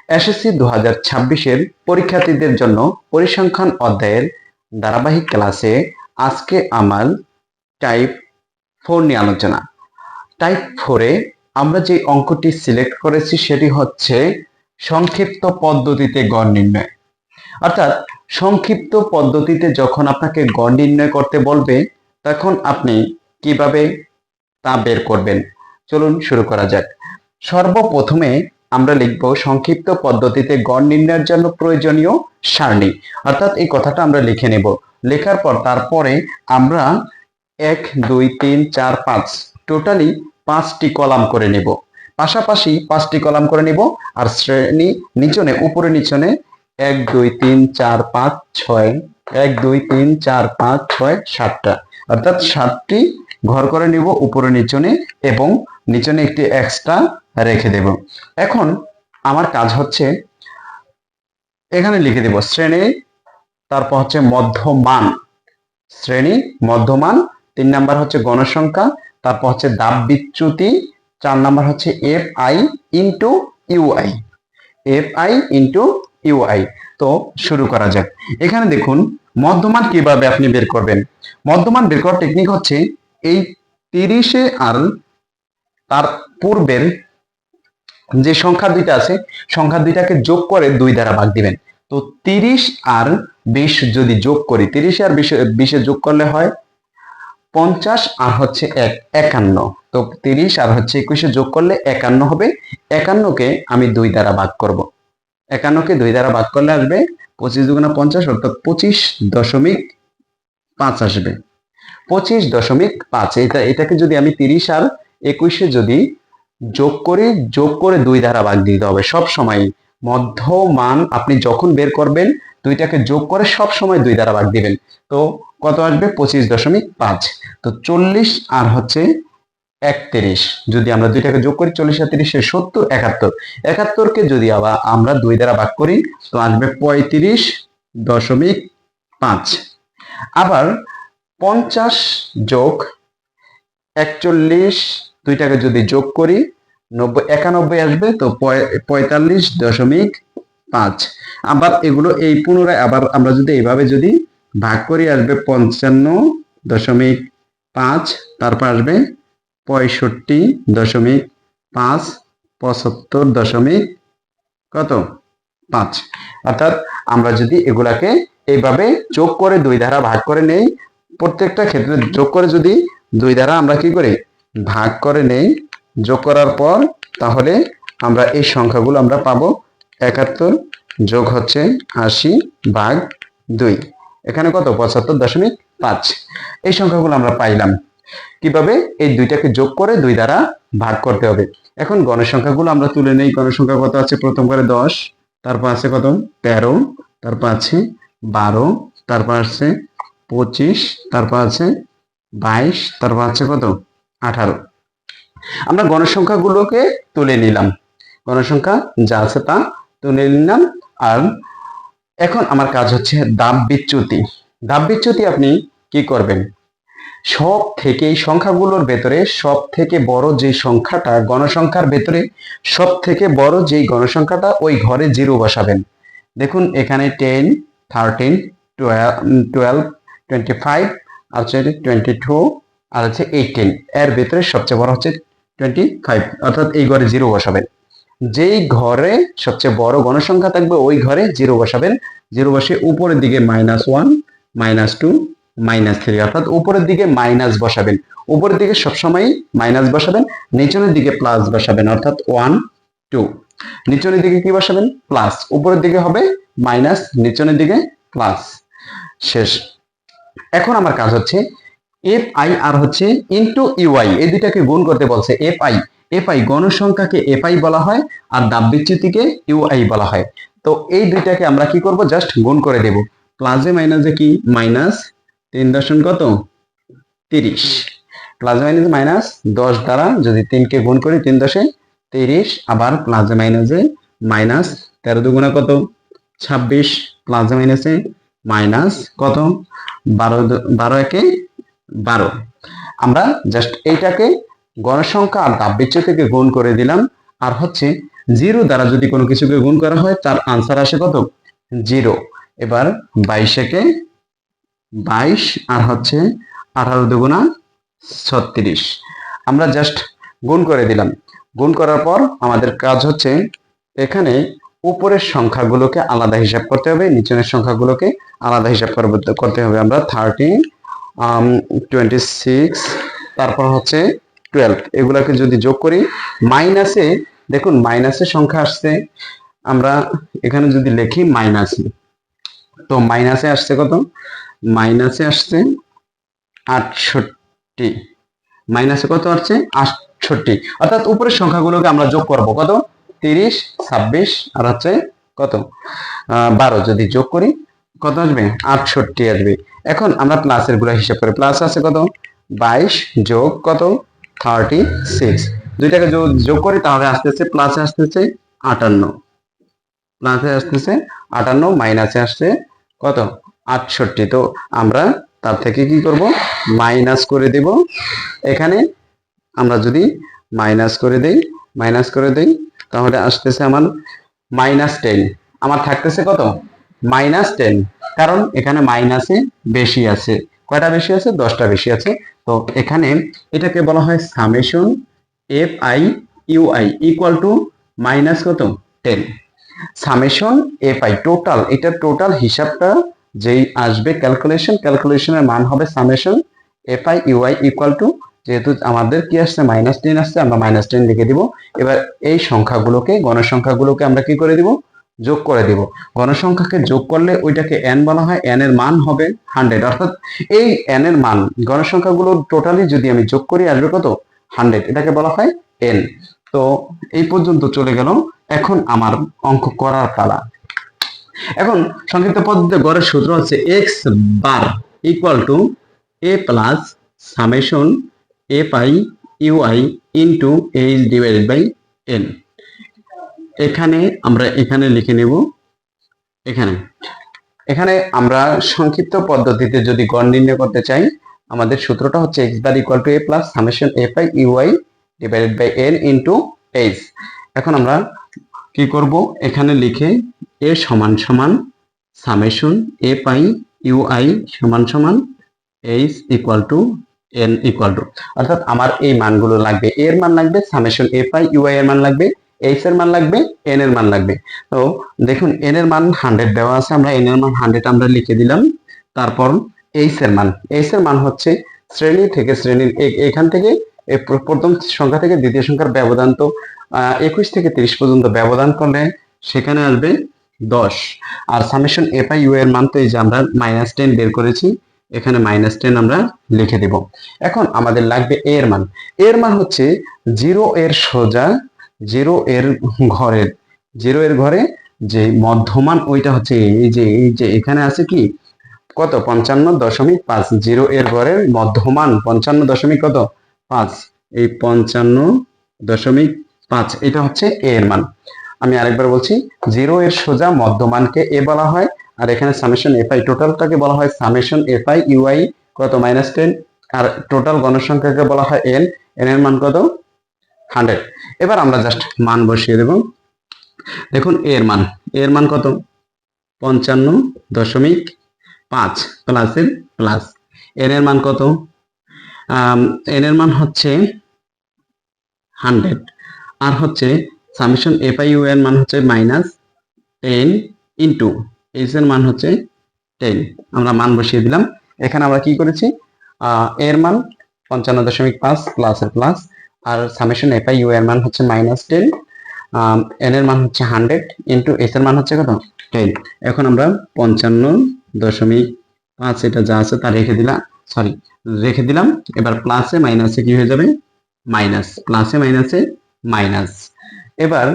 SSC 2026-এর পরীক্ষার্থীদের জন্য পরিসংখ্যান অধ্যায়ের ধারাবাহিক ক্লাসে আজকে আমার টাইপ 4 নিয়ে আলোচনা। টাইপ 4-এ আমরা যে অঙ্কটি সিলেক্ট করেছি সেটি হচ্ছে সংক্ষিপ্ত পদ্ধতিতে গড় নির্ণয়। অর্থাৎ সংক্ষিপ্ত পদ্ধতিতে যখন আপনাকে গড় নির্ণয় করতে বলবে তখন আপনি কিভাবে তা বের করবেন। চলুন শুরু করা যাক। সর্বপ্রথমে আমরা লিখব সংক্ষিপ্ত পদ্ধতিতে গড় নির্ণয়ের জন্য প্রয়োজনীয় সারণী। অর্থাৎ এই কথাটা আমরা লিখে নেব। লেখার পর তারপরে আমরা 1 2 3 4 5 টোটালি 5টি কলাম করে নেব। পাশাপাশি 5টি কলাম করে নেব আর শ্রেণী নিচনে উপরে নিচনে 1 2 3 4 5 6 1 2 3 4 5 6 7টা অর্থাৎ 7টি ঘর করে নিব উপরে নিচনে এবং নিচনে একটি এক্সট্রা রেখে দেব। এখন আমার কাজ হচ্ছে এখানে লিখে দেব শ্রেণী, তারপর হচ্ছে মধ্যমান, শ্রেণী মধ্যমান, 3 নাম্বার হচ্ছে গণসংখ্যা, তারপর হচ্ছে ধাপ বিচ্যুতি, 4 নাম্বার হচ্ছে F I into U I, F I into U I. তো শুরু করা যাক। এখানে দেখুন মধ্যমান কিভাবে আপনি বের করবেন। মধ্যমান বের করার টেকনিক হচ্ছে এই 30-এ আর তার পূর্বের যে সংখ্যা দুইটা আছে সংখ্যা দুইটাকে যোগ করে 2 দ্বারা ভাগ দিবেন। তো 30 আর 20 যদি যোগ করি, 30 আর 20 যোগ করলে হয় 50 আর হচ্ছে 51। তো 30 আর হচ্ছে 21 যোগ করলে 51 হবে। 51কে আমি 2 দ্বারা ভাগ করব। 51কে 2 দ্বারা ভাগ করলে আসবে 25 দুগুণা 50 অর্থাৎ 25.5 আসবে। 25.5 এটাকে যদি আমি 30 আর 21 যদি যোগ করি, যোগ করে 2 দ্বারা ভাগ দিতে হবে সব সময়। মধ্যমান আপনি যখন বের করবেন দুইটাকে যোগ করে সব সময় 2 দ্বারা ভাগ দিবেন। তো কত আসবে 25.5। তো 40 আর হচ্ছে 31 যদি আমরা দুইটাকে যোগ করি 40 আর 30 70, 71। 71কে যদি আবার আমরা 2 দ্বারা ভাগ করি তো আসবে 35.5। আবার 50 যোগ 41 দুইটাকে যদি যোগ করি 91 আসবে। তো 45.5। আবার এগুলো এই পুনরায় আবার আমরা যদি এইভাবে যদি ভাগ করি আসবে 55.5, তারপর আসবে 65.5, 75. কত 5। অর্থাৎ আমরা যদি এগুলাকে এইভাবে যোগ করে 2 দ্বারা ভাগ করে নেই, প্রত্যেকটা ক্ষেত্রে যোগ করে যদি 2 দ্বারা আমরা কি করি ভাগ করে নেই, যোগ করার পর তাহলে আমরা এই সংখ্যাগুলো আমরা পাবো 71 যোগ হচ্ছে 80 ভাগ 2, এখানে কত 75.5। এই সংখ্যাগুলো আমরা পাইলাম। কিভাবে এই দুইটাকে যোগ করে 2 দ্বারা ভাগ করতে হবে। এখন গণসংখ্যাগুলো আমরা তুলে নেই। গণসংখ্যা কত আছে প্রথম করে 10, তারপর আছে কত 13, তারপর আছে 12, তারপর আছে 25, তারপর আছে 22, তারপর আছে কত 18। আমরা গণসংখ্যাগুলোকে তুলে নিলাম, গণসংখ্যা যা আছে তা তুলে নিলাম। আর এখন আমার কাজ হচ্ছে ধাপ বিচ্যুতি। ধাপ বিচ্যুতি আপনি কি করবেন, সব থেকে সংখ্যাগুলোর ভেতরে সব থেকে বড় যে সংখ্যাটা, গণসংখ্যার ভেতরে সব থেকে বড় যেই গণসংখ্যাটা ওই ঘরে 0 বসাবেন। দেখুন এখানে 10, 13, 12, 25 আর হচ্ছে 22 আর হচ্ছে 18, এর ভেতরে সবচেয়ে বড় হচ্ছে 25, অর্থাৎ এই ঘরে 0 বসাবেন। যেই ঘরে সবচেয়ে বড় গণসংখ্যা থাকবে ওই ঘরে 0 বসাবেন। 0 বসে উপরের দিকে -1, -2, -3, অর্থাৎ উপরের দিকে মাইনাস বসাবেন। উপরের দিকে সবসময় মাইনাস বসাবেন, নিচনের দিকে প্লাস বসাবেন, অর্থাৎ 1 2। নিচনের দিকে কি বসাবেন প্লাস, উপরের দিকে হবে মাইনাস, নিচনের দিকে প্লাস। শেষ। এখন আমার কাজ হচ্ছে এফ আই আর হচ্ছে ইন্টু ইউআই, এই দুইটাকে গুণ করতে বলছে। এফ আই গণসংখ্যাকে এফ আই বলা হয় আর ধাপ বিচ্যুতিকে ইউআই বলা হয়। তো এই দুইটাকে আমরা কি করব জাস্ট গুণ করে দেব। প্লাসে মাইনাসে কি মাইনাস 3.30, প্লাসে মাইনাসে মাইনাস 10 দ্বারা যদি 3কে গুণ করি 3.30, আবার প্লাসে মাইনাসে মাইনাস 13 দুগুণা কত 26, প্লাসে মাইনাসে মাইনাস কত 12 একে 12। আমরা জাস্ট এইটাকে গণসংখ্যা আর ধাপ বিচ্যুতিকে গুণ করে দিলাম। আর হচ্ছে জিরো দ্বারা যদি কোনো কিছুকে গুণ করা হয় তার আনসার আসে কত? জিরো। এবার 22 কে 22 আর হচ্ছে 18 দুগুণা 36। আমরা জাস্ট গুণ করে দিলাম। গুণ করার পর আমাদের কাজ হচ্ছে এখানে উপরের সংখ্যাগুলোকে আলাদা হিসাব করতে হবে, নিচের সংখ্যাগুলোকে আলাদা হিসাব করতে হবে। আমরা 13, 26, তারপর হচ্ছে 12, এগুলাকে যদি যোগ করি মাইনাসে, দেখুন মাইনাসে সংখ্যা আসছে, আমরা এখানে যদি লিখি মাইনাস, তো মাইনাসে আসছে কত? মাইনাসে আসছে 68। মাইনাসে কত আসছে? 68। অর্থাৎ উপরের সংখ্যাগুলোকে আমরা যোগ করব কত? 30, 26 আর হচ্ছে কত 12, যদি যোগ করি কত আসবে? 68 আসবে। এখন আমরা প্লাসের গুলা হিসাব করি। প্লাস আছে কত? 22 যোগ কত? 36। দুইটাকে যোগ করি তাহলে আসতেছে প্লাসে আসতেছে 58, প্লাসে আসতেছে 58, মাইনাসে আসছে কত? 68। তো আমরা তার থেকে কি করব? মাইনাস করে দেব। এখানে আমরা যদি মাইনাস করে দেই তাহলে আসতেছে আমার -10। আমার থাকতেছে কত? -10, কারণ এখানে মাইনাসে বেশি আছে। কয়টা বেশি আছে? 10টা বেশি আছে। তো এখানে এটাকে বলা হয় summation F I U I equal to minus কত? 10। সামেশন এফ আই টোটাল, এটা টোটাল হিসাবটা যেই আসবে ক্যালকুলেশনের মান হবে summation F I U I equal to, যেহেতু আমাদের কি আসছে -10 আসছে, আমরা -10 লিখে দিব। এবার এই সংখ্যাগুলোকে, গণসংখ্যাগুলোকে আমরা কি করে দিব? যোগ করে দিব। গণসংখ্যাকে যোগ করলে ওইটাকে n বলা হয়, n এর মান হবে 100। অর্থাৎ এই n এর মান গণসংখ্যাগুলো টোটালি যদি আমি যোগ করি আসবে কত? 100। এটাকে বলা হয় n। তো এই পর্যন্ত চলে গেল। এখন আমার অঙ্ক করার পালা। এখন সংক্ষিপ্ত পদ্ধতিতে গড়ের সূত্র হচ্ছে x bar equal to a plus summation F I U I into H divided by n। এখানে আমরা এখানে লিখে নেব। এখানে আমরা সংক্ষিপ্ত পদ্ধতিতে যদি গড় নির্ণয় করতে চাই, আমাদের সূত্রটা হচ্ছে x bar equal to a plus summation F I U I divided by n into H. এখন আমরা কি করব? এখানে লিখে a সমান সমান summation F I U I সমান সমান H equal to n equal to, অর্থাৎ আমার এই মানগুলো লাগবে, a এর মান লাগবে, summation F I U I এর মান লাগবে, এইচ এর মান লাগবে, n এর মান লাগবে। তো দেখুন n এর মান 100 দেওয়া আছে, আমরা n এর মান 100 আমরা লিখে দিলাম। তারপর এইচ এর মান হচ্ছে শ্রেণী থেকে শ্রেণীর এখান থেকে প্রথম সংখ্যা থেকে দ্বিতীয় সংখ্যার ব্যবধান, তো 21 থেকে 30 পর্যন্ত ব্যবধান করলে সেখানে আসবে 10। আর সামেশন এফ আই ইউ এর মান তো এই যে আমরা -10 বের করেছি, এখানে -10 আমরা লিখে দেব। এখন আমাদের লাগবে a এর মান। a এর মান হচ্ছে 0 এর সোজা, 0 এর ঘরে যে মধ্যমান ওইটা হচ্ছে এই যে এখানে আছে কি কত? 55.5। 0 এর ঘরের মধ্যমান 55.5, এই 55.5 এটা হচ্ছে a এর মান। আমি আরেকবার বলছি, 0 এর সোজা মধ্যমানকে a বলা হয়, আর এখানে সামেশন এফ আই টোটালটাকে বলা হয় summation F I U I কত? -10। আর টোটাল গণসংখ্যাকে বলা হয় n, n এর মান কত? 100। এবার আমরা জাস্ট মান বসিয়ে দেব। দেখুন a এর মান কত? 55.5 প্লাসের প্লাস। n এর মান কত? n এর মান হচ্ছে 100, আর হচ্ছে সামেশন এফ আই ইউ এর মান হচ্ছে -10 ইন্টু এইচ এর মান হচ্ছে 10। আমরা মান বসিয়ে দিলাম। এখানে আমরা কি করেছি? এর মান 55.5 প্লাসের প্লাস, আর সামেশন এফ আই ইউ এর মান হচ্ছে -10, n এর মান হচ্ছে 100 ইন্টু এইচ এর মান হচ্ছে কত? 10। এখন আমরা 55.5 এটা যা আছে তা রেখে দিলাম। এবার প্লাসে মাইনাসে কি হয়ে যাবে? মাইনাস, প্লাসে মাইনাসে মাইনাস। এবার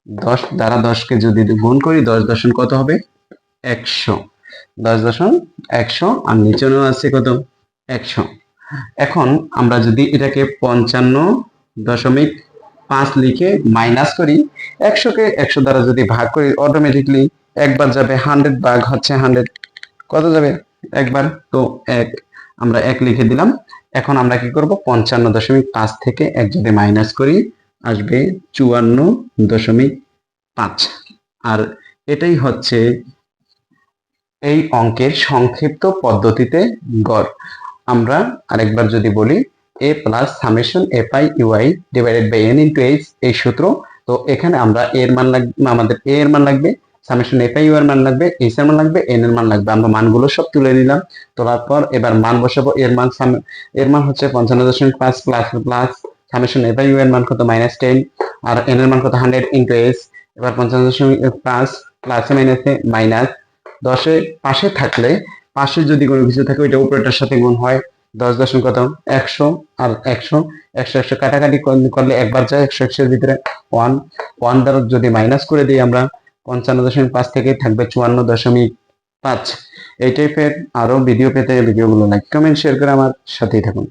10 দ্বারা 10কে যদি গুণ করি 10 দশমিক কত হবে? 100। 10.100, আর নিচেও আছে কত? 100। এখন আমরা যদি এটাকে 55.5 লিখে মাইনাস করি, 100কে 100 দ্বারা যদি ভাগ করি অটোমেটিকলি একবার যাবে, 100 ভাগ হচ্ছে 100 কত যাবে? একবার, তো 1, আমরা 1 লিখে দিলাম। এখন আমরা কি করব? 55.5 থেকে 1 যদি মাইনাস করি আসবে 54.5। 5। আর এটাই হচ্ছে এই অঙ্কের সংক্ষিপ্ত পদ্ধতিতে গড়। আমরা আরেকবার যদি বলি a plus summation F I U I divided by N into H, এই সূত্র। তো এখানে আমরা এর মান লাগবে, আমাদের a এর মান লাগবে, সামেশন এফ আই ইউ এর মান লাগবে, এইচ এর মান লাগবে, এন এর মান লাগবে। আমরা মানগুলো সব তুলে নিলাম। তোলার পর এবার মান বসাবো। এর মান হচ্ছে 55.5 plus plus summation F I U এর মান কত -10, আর এন এর মান কত 100 ইন্টু এইচ। এবার 55.5 প্লাসে মাইনাসে মাইনাস 10 পাশে থাকলে, পাশে যদি কোনো কিছু থাকে ওইটা উপরেটার সাথে গুণ হয়। 10 কত 100, আর 100 100 কাটাকাটি করলে একবার যায়, 100 এর ভিতরে 1 দ্বারা যদি মাইনাস করে দিই আমরা, 55.5 থেকে থাকবে 54.5। এই টাইপের আরো ভিডিও পেতে ভিডিওগুলো লাইক কমেন্ট শেয়ার করে আমার সাথেই থাকুন।